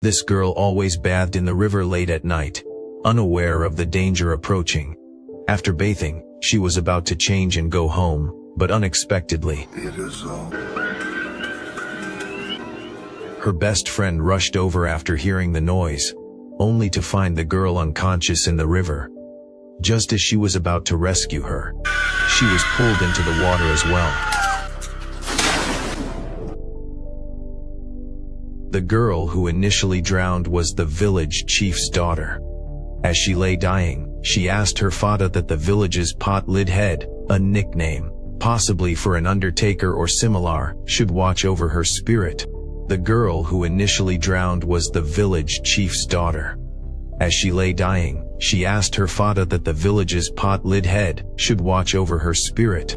This girl always bathed in the river late at night, unaware of the danger approaching. After bathing, she was about to change and go home, but unexpectedly, her best friend rushed over after hearing the noise, only to find the girl unconscious in the river. Just as she was about to rescue her, she was pulled into the water as well. The girl who initially drowned was the village chief's daughter. As she lay dying, she asked her father that the village's pot-lid head, a nickname, possibly for an undertaker or similar, should watch over her spirit. The girl who initially drowned was the village chief's daughter. As she lay dying, she asked her father that the village's pot-lid head should watch over her spirit.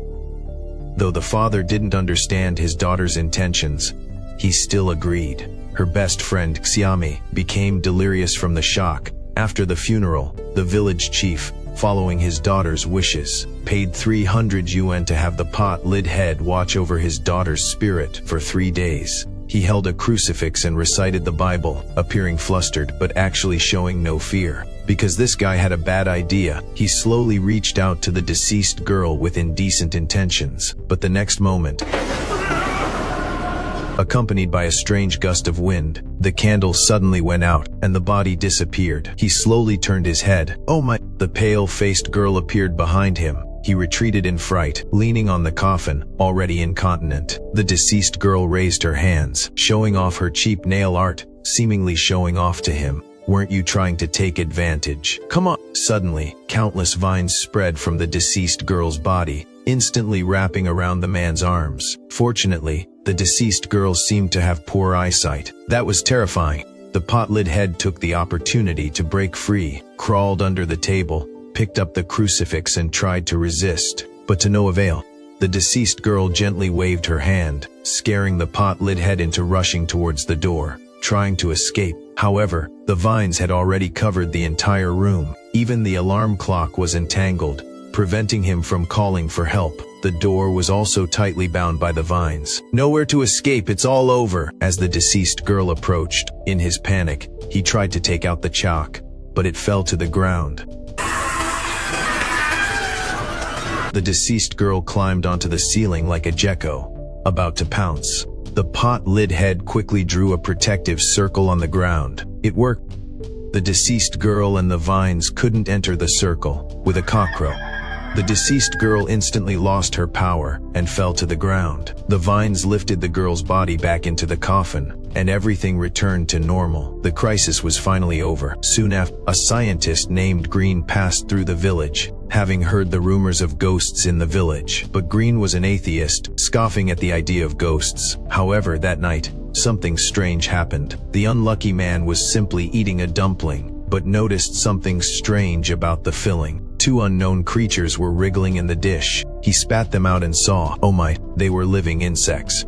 Though the father didn't understand his daughter's intentions, he still agreed. Her best friend Xiami became delirious from the shock. After the funeral, the village chief, following his daughter's wishes, paid 300 yuan to have the pot-lid head watch over his daughter's spirit for 3 days. He held a crucifix and recited the Bible, appearing flustered but actually showing no fear. Because this guy had a bad idea, he slowly reached out to the deceased girl with indecent intentions. But the next moment, accompanied by a strange gust of wind, the candle suddenly went out, and the body disappeared. He slowly turned his head. Oh my! The pale-faced girl appeared behind him. He retreated in fright, leaning on the coffin, already incontinent. The deceased girl raised her hands, showing off her cheap nail art, seemingly showing off to him. Weren't you trying to take advantage? Come on! Suddenly, countless vines spread from the deceased girl's body, instantly wrapping around the man's arms. Fortunately, the deceased girl seemed to have poor eyesight. That was terrifying. The pot-lid head took the opportunity to break free, crawled under the table, picked up the crucifix and tried to resist, but to no avail. The deceased girl gently waved her hand, scaring the pot-lid head into rushing towards the door, trying to escape. However, the vines had already covered the entire room. Even the alarm clock was entangled, preventing him from calling for help. The door was also tightly bound by the vines. Nowhere to escape, it's all over. As the deceased girl approached, in his panic, he tried to take out the chalk, but it fell to the ground. The deceased girl climbed onto the ceiling like a gecko, about to pounce. The pot-lid head quickly drew a protective circle on the ground. It worked. The deceased girl and the vines couldn't enter the circle. With a cockcrow, the deceased girl instantly lost her power and fell to the ground. The vines lifted the girl's body back into the coffin, and everything returned to normal. The crisis was finally over. Soon after, a scientist named Green passed through the village, having heard the rumors of ghosts in the village. But Green was an atheist, scoffing at the idea of ghosts. However, that night, something strange happened. The unlucky man was simply eating a dumpling, but noticed something strange about the filling. 2 unknown creatures were wriggling in the dish. He spat them out and saw, oh my, they were living insects.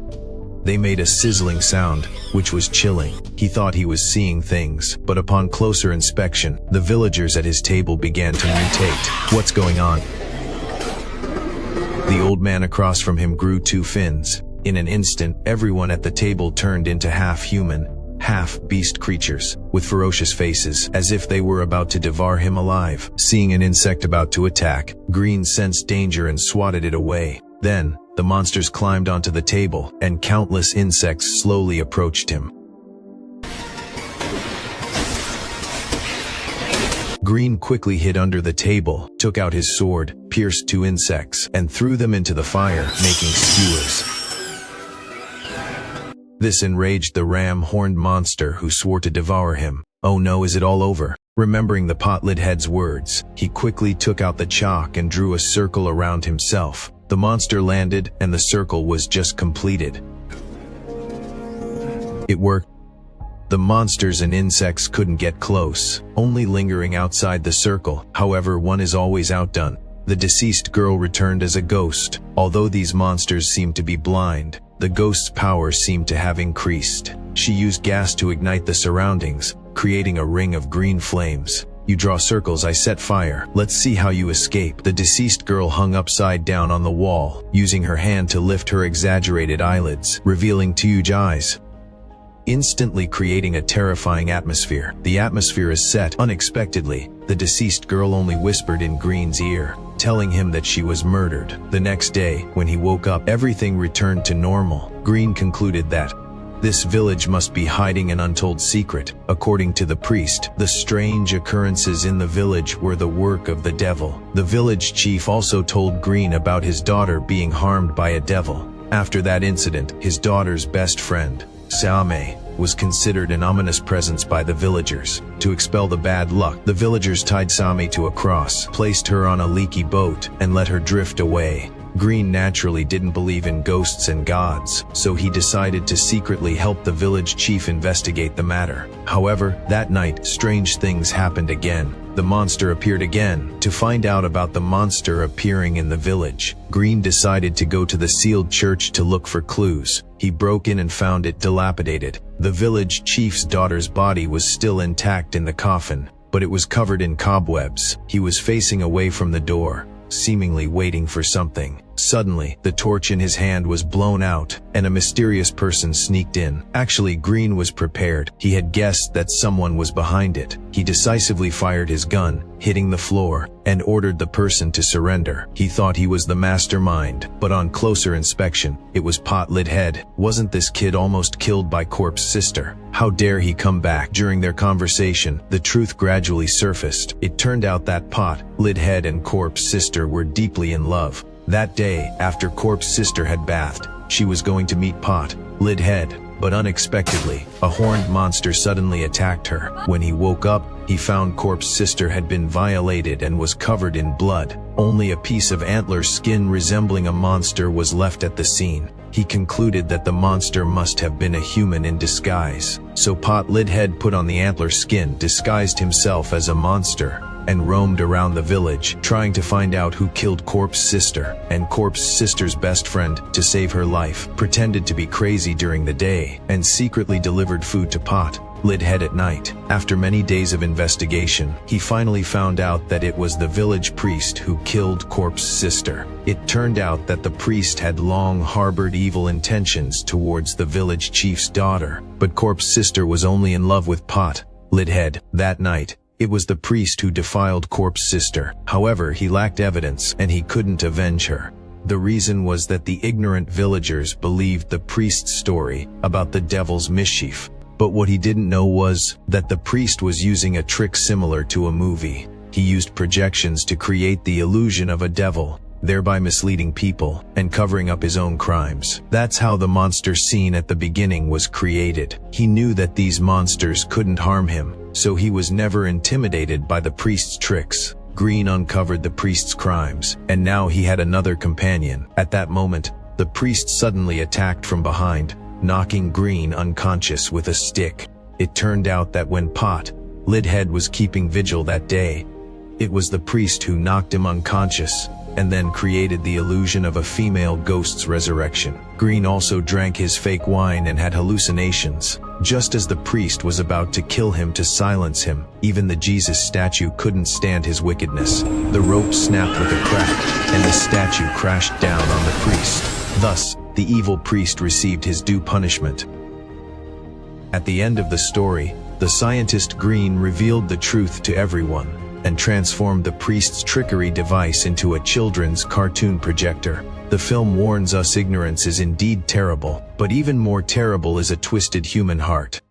They made a sizzling sound, which was chilling. He thought he was seeing things, but upon closer inspection, the villagers at his table began to mutate. What's going on? The old man across from him grew 2 fins. In an instant, everyone at the table turned into half-human, half-beast creatures, with ferocious faces, as if they were about to devour him alive. Seeing an insect about to attack, Green sensed danger and swatted it away. Then, the monsters climbed onto the table, and countless insects slowly approached him. Green quickly hid under the table, took out his sword, pierced 2 insects, and threw them into the fire, making skewers. This enraged the ram-horned monster, who swore to devour him. Oh no, is it all over? Remembering the pot-lid head's words, he quickly took out the chalk and drew a circle around himself. The monster landed, and the circle was just completed. It worked. The monsters and insects couldn't get close, only lingering outside the circle. However, one is always outdone. The deceased girl returned as a ghost. Although these monsters seemed to be blind, the ghost's power seemed to have increased. She used gas to ignite the surroundings, creating a ring of green flames. You draw circles, I set fire. Let's see how you escape. The deceased girl hung upside down on the wall, using her hand to lift her exaggerated eyelids, revealing 2 huge eyes. instantly creating a terrifying atmosphere. The atmosphere is set unexpectedly. The deceased girl only whispered in Green's ear, telling him that she was murdered. The next day, when he woke up, everything returned to normal. Green concluded that this village must be hiding an untold secret. According to the priest, the strange occurrences in the village were the work of the devil. The village chief also told Green about his daughter being harmed by a devil. After that incident, his daughter's best friend, Same, was considered an ominous presence by the villagers. To expel the bad luck, the villagers tied Same to a cross, placed her on a leaky boat, and let her drift away. Green naturally didn't believe in ghosts and gods, so he decided to secretly help the village chief investigate the matter. However, that night, strange things happened again. The monster appeared again. To find out about the monster appearing in the village, Green decided to go to the sealed church to look for clues. He broke in and found it dilapidated. The village chief's daughter's body was still intact in the coffin, but it was covered in cobwebs. He was facing away from the door, seemingly waiting for something. Suddenly, the torch in his hand was blown out, and a mysterious person sneaked in. Actually, Green was prepared. He had guessed that someone was behind it. He decisively fired his gun, hitting the floor, and ordered the person to surrender. He thought he was the mastermind, but on closer inspection, it was Pot Lidhead. Wasn't this kid almost killed by Corp's sister? How dare he come back? During their conversation, the truth gradually surfaced. It turned out that Pot Lidhead and Corp's sister were deeply in love. That day, after Corp's sister had bathed, she was going to meet Pot Lidhead, but unexpectedly, a horned monster suddenly attacked her. When he woke up, he found Corp's sister had been violated and was covered in blood. Only a piece of antler skin resembling a monster was left at the scene. He concluded that the monster must have been a human in disguise. So Pot Lidhead put on the antler skin, disguised himself as a monster, and roamed around the village, trying to find out who killed Corp's sister. And Corp's sister's best friend, to save her life, pretended to be crazy during the day, and secretly delivered food to Pot Lidhead at night. After many days of investigation, he finally found out that it was the village priest who killed Corp's sister. It turned out that the priest had long harbored evil intentions towards the village chief's daughter, but Corp's sister was only in love with Pot Lidhead. That night, it was the priest who defiled Corp's sister. However, he lacked evidence, and he couldn't avenge her. The reason was that the ignorant villagers believed the priest's story about the devil's mischief. But what he didn't know was that the priest was using a trick similar to a movie. He used projections to create the illusion of a devil, thereby misleading people and covering up his own crimes. That's how the monster scene at the beginning was created. He knew that these monsters couldn't harm him, so he was never intimidated by the priest's tricks. Green uncovered the priest's crimes, and now he had another companion. At that moment, the priest suddenly attacked from behind, knocking Green unconscious with a stick. It turned out that when Pot Lidhead was keeping vigil that day, it was the priest who knocked him unconscious, and then created the illusion of a female ghost's resurrection. Green also drank his fake wine and had hallucinations. Just as the priest was about to kill him to silence him, even the Jesus statue couldn't stand his wickedness. The rope snapped with a crack, and the statue crashed down on the priest. Thus, the evil priest received his due punishment. At the end of the story, the scientist Green revealed the truth to everyone, and transformed the priest's trickery device into a children's cartoon projector. The film warns us ignorance is indeed terrible, but even more terrible is a twisted human heart.